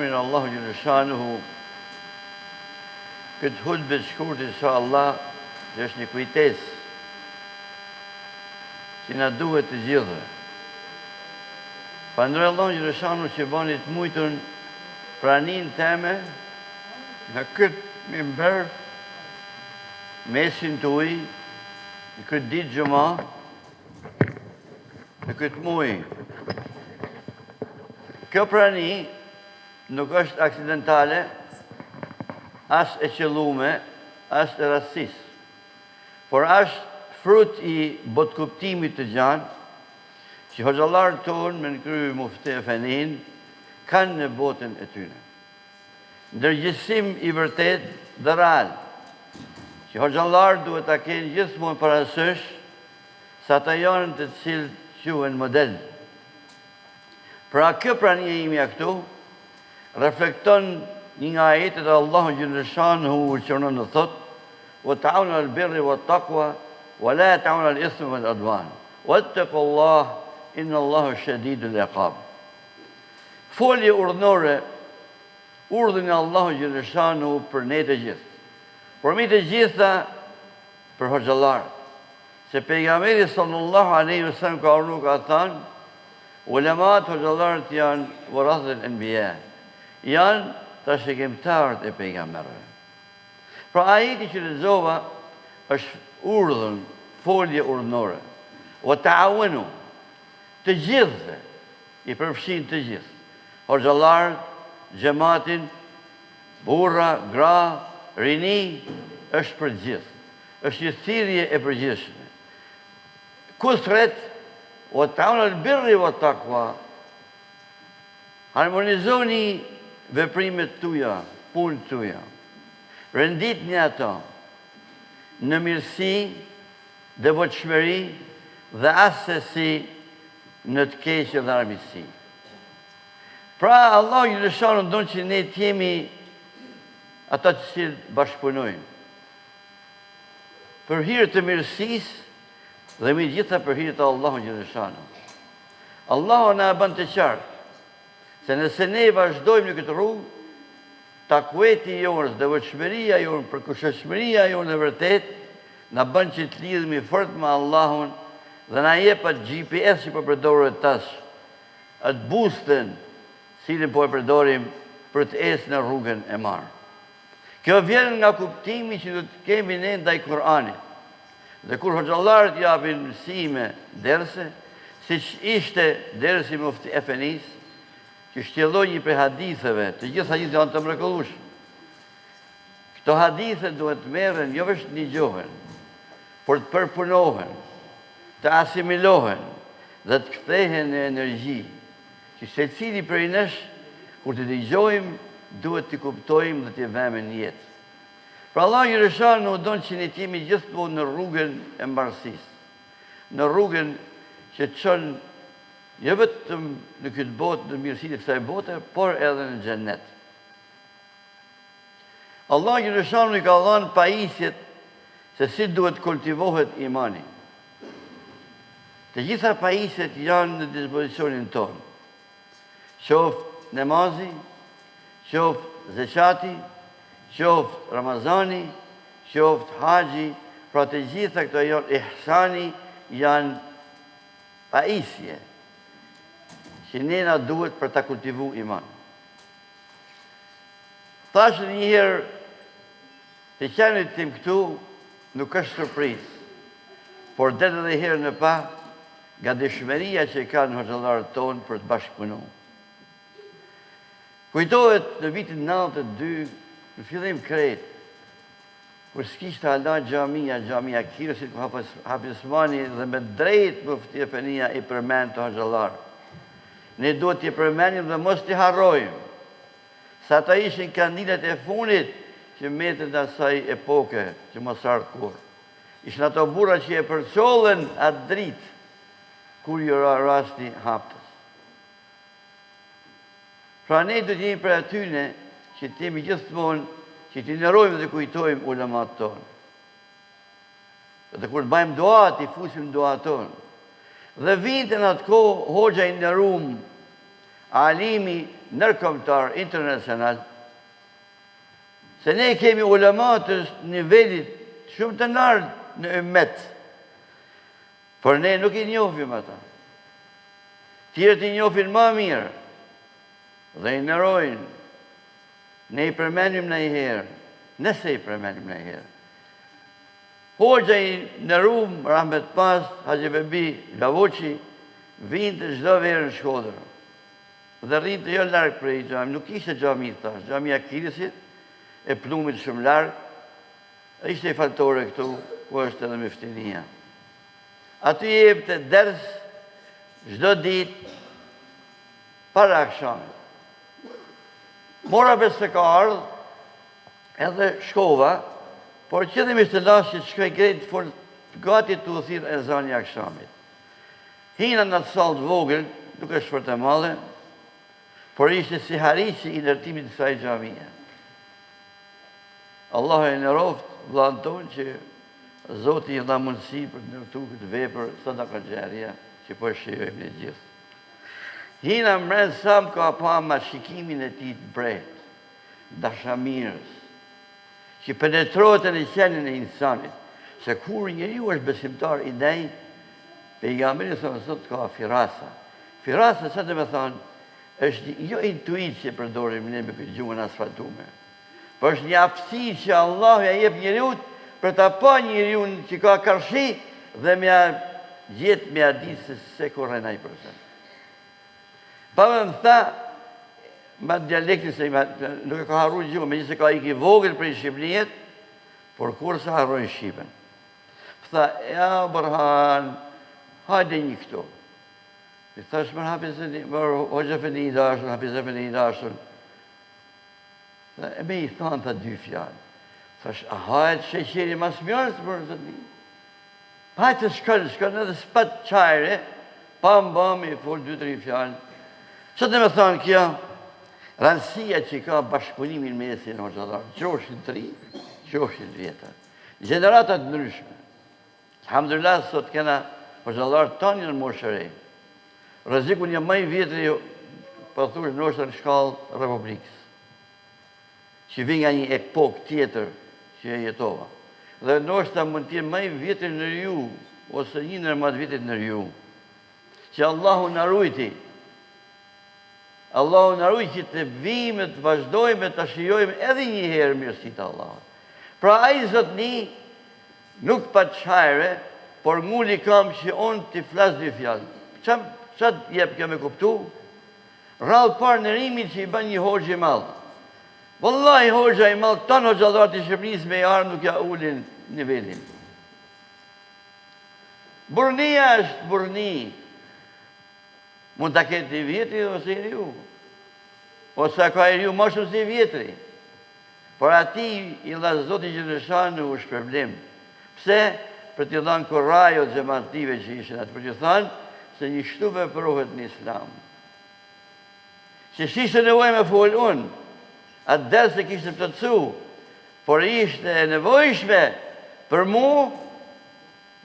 Min Allahu Gjeleshanuhu, këtë hudbe të shkurt, insha Allah, dhe është një kujtes që na duhet të gjithë. Falënderoj Allahun Gjeleshanuhu që bani të mujtën pranin teme në këtë mimber, mesin të uj, në këtë ditë gjuma, në këtë muj. Kjo prani nuk është aksidentale, as e qëllume, as e rastësis, por është frut i botkuptimit të gjanë, që hoxhallarët tonë me në krye mufti Efendin kanë në botën e tyre. Ndërgjithësim i vërtet dhe real, që hoxhallarët duhet ta kenë gjithmonë parasysh sa ata janë të cilët quhen model. Pra kjo prania ime këtu reflekton një nga ajetet e Allahu Gjeleshanuhu që në thot: "Wa ta'awanu 'alal birri wat taqwa wa la ta'awanu 'alal ithmi wal 'udwan. Wattaqullaha inna Allaha shadidul 'iqab." Folje urdhënore, urdhën e Allahu Gjeleshanuhu për ne të gjithë. Por mi të gjitha për hoxhallarët. Se pejgamberi sallallahu alaihi wasallam ka urdhëruar ka thënë: "Ulemat hoxhallarët janë warathatul anbiya." Janë trashëgimtarët e pejgamberëve. Pra ajeti që lexova është urdhën, folje urdhënore. O ta'awanu, të gjithë, i përfshin të gjithë. Hoxhallarët, xhamatin, burra, gra, rini, është për gjithë. Është një thirrje e përgjithshme. Ku thret, o ta'awanu 'alal birri wat taqwa. Harmonizoni veprimet tuja, punët tuja. Renditni ato në mirësi, devotshmëri dhe asesi në të keqe dhe armiqësi. Pra Allahu Gjeleshanuhu don që ne të jemi ata të cilët bashkëpunojnë për hir të mirësisë dhe me gjitha për hir të Allahu Gjeleshanuhu. Allahu na bën të qartë se nëse ne vazhdojmë në këtë rrugë, takueti jonë, devotshmëria jonë, përkushtueshmëria jonë e vërtet, na bën që të lidhemi fort me Allahun dhe na jep atë GPS që po përdoret tash, atë bustën, cilën po e përdorim për të ecë në rrugën e marrë. Kjo vjen nga kuptimi që do të kemi ne ndaj Kur'anit. Dhe kur hoxhallarët japin mësime, derse, siç ishte dersi mufti Efendis, që shtjelloj një prej haditheve, të gjithë hadithet janë të mrekullueshme. Këto hadithe duhet merren, jo vetëm një gjohen, por të përpunohen, të asimilohen dhe të kthehen në energji, që secili prej nesh, kur të dëgjojmë, duhet të kuptojmë dhe të vëmë në jetë. Pra Allahu Gjeleshanuhu don që ne të jemi gjithmonë në rrugën e mbarësisë, në rrugën që çon jo vetëm në këtë botë, në mirësitë e kësaj bote, por edhe në xhennet. Allahu Gjeleshanuhu i ka dhënë pajisjet se si duhet kultivohet imani. Të gjitha pajisjet janë në dispozicionin tonë. Qoftë namazi, qoftë zeqati, qoftë Ramazani, qoftë haxhi, pra të gjitha këto janë ihsani, janë pajisje që ne na duhet për ta kultivu iman. Thash një herë, të qenit tim këtu nuk është surprizë, por det edhe herë në pa, nga dëshmëria që kanë hoxhallarët tonë për të bashkëpunuar. Kujtohet në vitin 92, në fillim krejt, kur s'kishte hala xhamia Kirosit, ku Hafiz Osmani dhe me drejt mufti Efendia i përmend të hoxhallarët. Ne duhet t'i përmendim dhe mos t'i harrojmë, sa ata ishin kandidat e fundit që metën në asaj epoke që mos ardh kurrë. Ishin ato burra që e përçollën atë dritë kur ju ra rasti haptës. Pra ne do të jemi për atyne që t'jemi gjithmonë, që t'i nderojmë dhe kujtojmë ulemat tonë. Dhe kur të bëjmë dua, t'i fusim dua tonë. Dhe vinte në atë kohë, hoxha i nderuar alimi nërkombëtar, internacional, se ne kemi ulematës nivelit shumë të lartë në ümmet, por ne nuk i njohim ata. Tjerët i njohin ma mirë dhe i nërojnë. Ne i përmenim në i herë, nëse i përmenim në i herë. Hoxha i nërum, Rahmet Pas, Haxhi Bebi Lavoqi, vinë të çdo verë në Shkodër. Dhe rrinë të jo largë për i gjami, nuk ishte gjami tash, gjami Akilisit, e plumit shumë largë, ishte i faltore këtu, ku është edhe Miftinia. Aty jep të ders, çdo ditë, para akshamit. Mora besë të ka ardhë, edhe shkova, por qëllimisht të lasë që të shkoj krejtë, gati të u thirë e zani akshamit. Hina në të salë të vogël, nuk është për të madhe, por ishte si harici i ndërtimit të saj gjamia. Allah e në roftë, vlanë tonë që Zoti i dha mundësi për të ndërtu këtë vepër sadaka xharia, që po shijojmë ne gjithë. Hina mrenë sa më ka pa ma shikimin e ti të bretë, dashamirës, që penetrohet në qenën e insanit, se kur njeriu është besimtar i nej, pejgamberi thonë sot ka firasa. Firasa, sa të me thonë, është jo intuit që përdorim ne me këtë gjuhën asfaltume, por është një aftësi që Allah ja jep njeriut për ta pa njeriun që ka karshi dhe me gjithë me ditë se korren ai person. Pa më tha, ma dialekti se nuk e ka harru gjuhë, me gjithë se ka i ki vogël për i Shqipnijet, por kur se harrojnë Shqipen. Tha, ja, Burhan, hajde një këto. I thash, mërë hapizë, mërë hoxha fëni i dashën, hapizë fëni i dashën. E me i thanë, tha dy fjallë. Thash, a hajtë sheqeri mas mjërës, mërë të një. Hajtë të shkënë edhe s'pat qajre, pa mbami, folë 2-3 fjallë. Që të me thanë kjo, rëndësia që ka bashkëpunimin mesin në hoxhallarë, qoshin 3, qoshin 10. Generatat ndryshme. Alhamdulillah, sot kena hoxhallarë tani në moshërej. Rëziku një maj vjetri, për thush në është në shkallë Republikës, që vi nga një epok tjetër që e jetova. Dhe në është ta mund tjenë maj vjetri në rju, ose një nërmat vjetit në rju, që Allahu në rujti, Allahu në rujti që të vime, të vazhdojme, të shijojme edhe një herë mirësit Allah. Pra a i zotni nuk pa qajre, por ngulli kam që onë të flasë dy fjallë. Qatë jep kjo me kuptu? Rallë parë në rimit që i ban një hoxhë i malë. Wallahi hoxha i malë, tanë hoxhallarët i Shqipërisë me i arë nuk ja ullin nivelin. Burnia është burni. Mund të ketë i vjetri ose i riu. Ose ka i riu ma shumë si i vjetri. Por ati i dha Zoti Gjeleshanu u shpërblim. Pse? Për t'i dhanë korajo xhamative që ishin atë, për t'i thanë se një shtu veprohet në Islam. Që shishtë nevoj me folë unë, atë derë se kishtë të cu, por ishte nevojshme për mu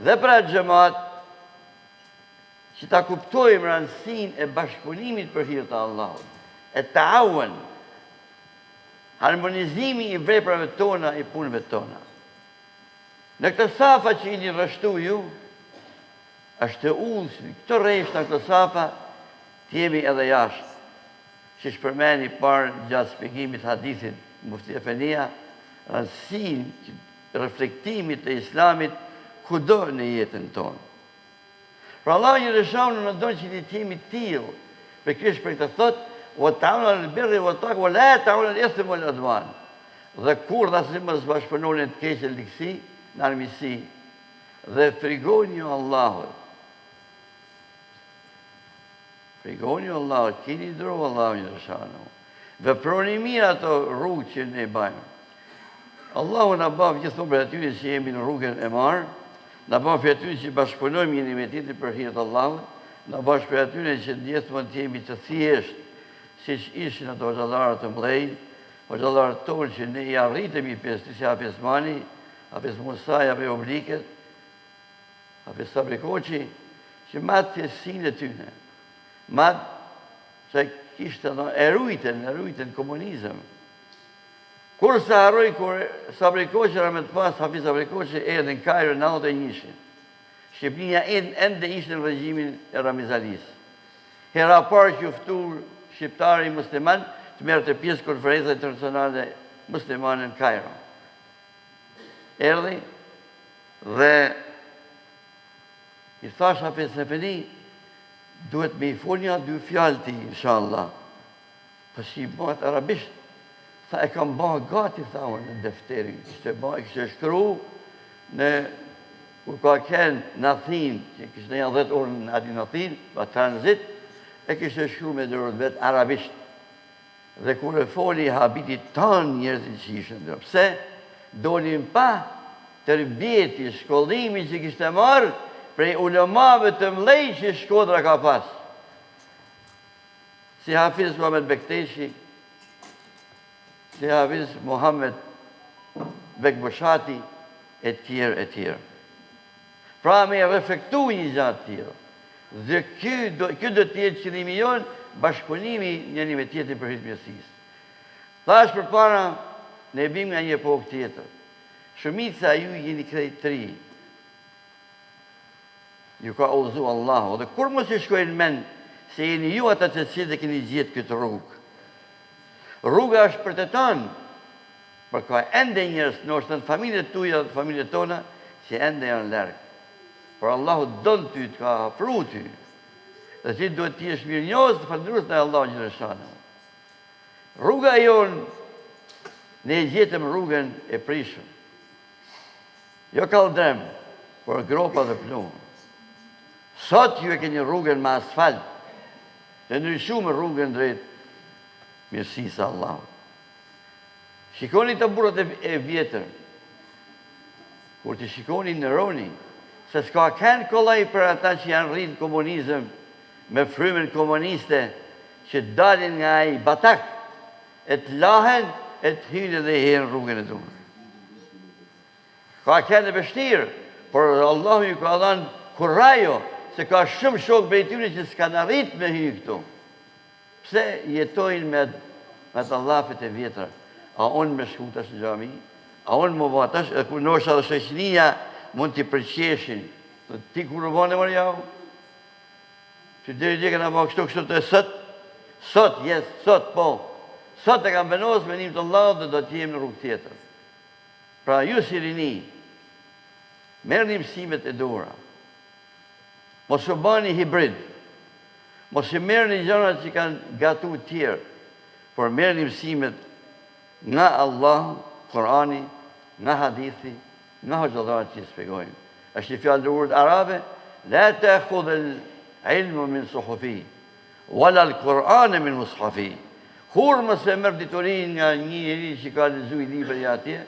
dhe për atë xhamat që ta kuptojmë rëndësin e bashkëpunimit për hir të Allahut, e taawun, harmonizimi i veprave tona, i punëve tona. Në këtë safa që i një rështu ju, është ullë, këto reshtë në këtë safa, t'jemi edhe jashtë, që shpërmeni parë gjatë spjegimit hadithit Mufti Efenia, rëndësin, reflektimit të Islamit, kudo në jetën tonë. Pra Allah një rëshaunë në ndonë që t'jemi t'ilë, për kështë për këtë thotë, o ta'unë në birri, o takë, o la ta'unë në ethëm o l'advanë. Dhe kur dhe si më zbashpënonin të keqë lëksi, në armisi, dhe frigoni o Allahut. Frigoni o Allahut, kini dro Allahut një rëshaunë. Veproni mirë ato rrugë që ne bajmë. Allahu në bafë gjithë për atyri që jemi në rrugën e marë, në bafë për atyri që bashkëpunojmë jeni me titi për hirtë Allahut, në bafë për atyri që gjithë mund të jemi të thjeshtë, si që ishin ato hoxhallarët të mlej, hoxhallarët tonë që ne i arritëm i pjesë, si Hafiz Mani, Hafiz Musaj, Hafiz Obliket, Hafiz Sabri Koqi, që matë thjesësinë e tyne, matë që kishte e rujten komunizëm. Kur se harroj, kur Sabri Koqi Rahmet pas, Hafiz Sabri Koqi erdhi në Kairo në 91. Shqipënia ende ishte në regjimin e Ramiz Alis. Hera parë që uftu shqiptari musliman të merrte pjesë konferenca internacionale muslimane në Kairo. Erdhi dhe i thash Hafiz Sefeni, duhet me i folja 2 fjalë ti, inshallah. Po si bëhet arabisht. Tha e kam ba gati, tha unë, në defteri. Kështë shkru në kur ka kënë në Athin, që kështë në janë 10 orë në ati në Athin, pa tranzit, e kështë shkru me dërët vetë arabisht. Dhe kur e foli habiti tanë njerëzit që ishën dhe. Pse? Dolim pa tërbjeti, shkollimi që kështë e marë, prej ulemave të mlej që Shkodra ka pas. Si Hafiz Muhammed Bekteshi, si Hafiz Muhammed Bekboshati, e tjerë. Pra me reflektu një gjatë tjerë. Dhe kjo do tjetë qëllimi jonë, bashkëpunimi njëni me tjetën për hitë mjësisë. Thash për para, ne bim nga një epokë tjetër. Shumica ju jeni krejt të ri. Ju ka udhëzu Allahu. Dhe kur mos i shkojnë men, se jeni ju ata të cilët e keni gjetë këtë rrugë. Rruga është për të tanë, për ka ende njërës, nështë në familjet tuja dhe familjet tona, që ende janë lërgë. Por Allahu donë ty, të ka hapru ty. Dhe që duhet t'i është mirë njohës të falëndrus në Allahu Gjereshana. Rruga jonë, ne gjetëm rrugën e prishëm. Jo kaldrem, por gropa dhe plumë. Sot ju e keni rrugën me asfalt, të ndryshumë rrugën drejt mirësisë Allahut. Shikoni të burrat e vjetër, kur të shikoni në roni, se s'ka kënë kollaj për ata që janë rritë komunizëm me frymën komuniste, që dalin nga ai batak, e të lahen, e të hynë dhe herën rrugën e dunë. Ka kënë e vështirë, por Allahu ju ka dhanë kurajo, se ka shumë shokë për i tyre që s'ka në rritë me hynë këtu. Pse jetojnë me të allafet e vjetra? A unë me shku tash në gjami? A unë më bëha tash? E kur nësha dhe shëshnia mund t'i përqeshin. Ti kur në bëha në mërë jau? Që diri dje këna bëha kështu të sot? Sot, sot, po. Sot e kam benos me njëm të Allah dhe do t'jem në rrugë tjetër. Pra ju si rini, merë një mësimet e dura. Mos u bani hibrid. Mos i merë një gjërat që kanë gatu tjerë, por merë një mësimet nga Allah, Korani, nga hadithi, nga hoxhallarët që i spjegojnë. Është një fjalë urët arabe, la ta'khudh al-ilmu min suhufi, wala al-Qur'ana min mushafi. Kur mos e merr diturin nga një njeri që ka lexuar libra i atje,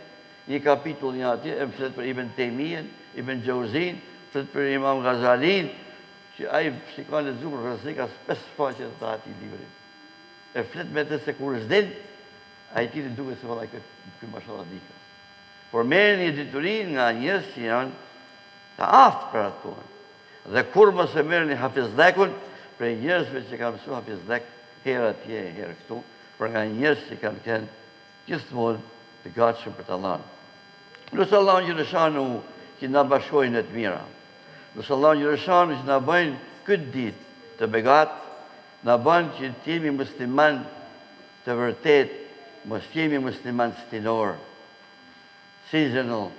një kapitull i atje, e flet për Ibn Taymijen, Ibn Jauzin, flet për Imam Ghazalin, që ai si ka lexuar rrezik as 5 faqe të ati librit. E flet me të se kur s'del, ai ti duket se vallai ky mashallah dika. Por merr një diturin nga njerëz që janë të aftë për atë punë. Dhe kur mos e merrni hafizlekun prej njerëzve që kanë mësuar hafizlek herë atje, herë këtu, por nga njerëz që kanë qenë gjithmonë të gatshëm për të Allahun. Lutë Allahun Gjereshanu që na bashkojnë në të mira. Lutë Allahun Gjereshanu që na bëjnë këtë ditë të begatë, na bën që të jemi musliman të vërtet, mos jemi musliman stilor, seasonal.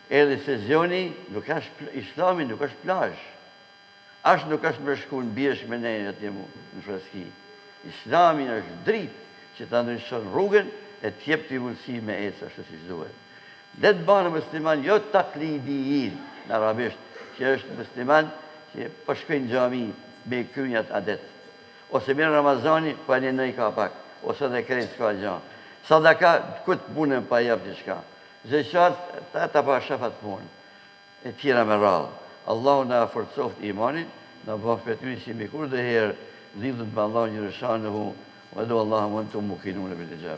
Edhe sezioni, islami nuk është plazh. As nuk është më shku në bjesh me ne atje në freski. Islami është dritë që ta ndryshon rrugën e t'jep t'i mundësi me ecë ashtu siç duhet. Le të bëhen musliman jo taklidiin në arabisht, që është musliman që po shkojnë në xhami me krynjat adet. Ose mirë Ramazani, pa një nëj ka pak, ose dhe krejtë s'ka gjë. Sadaka, këtë punën pa jep diçka. Zeqat, ta pa shafat punë. E tjera me radhë. Allahu na forcoft imanin, na bëf për ty si mikur dhe herë lidhët me Allahu Gjereshanu, wa do Allahu antum muqinun bil ijaba.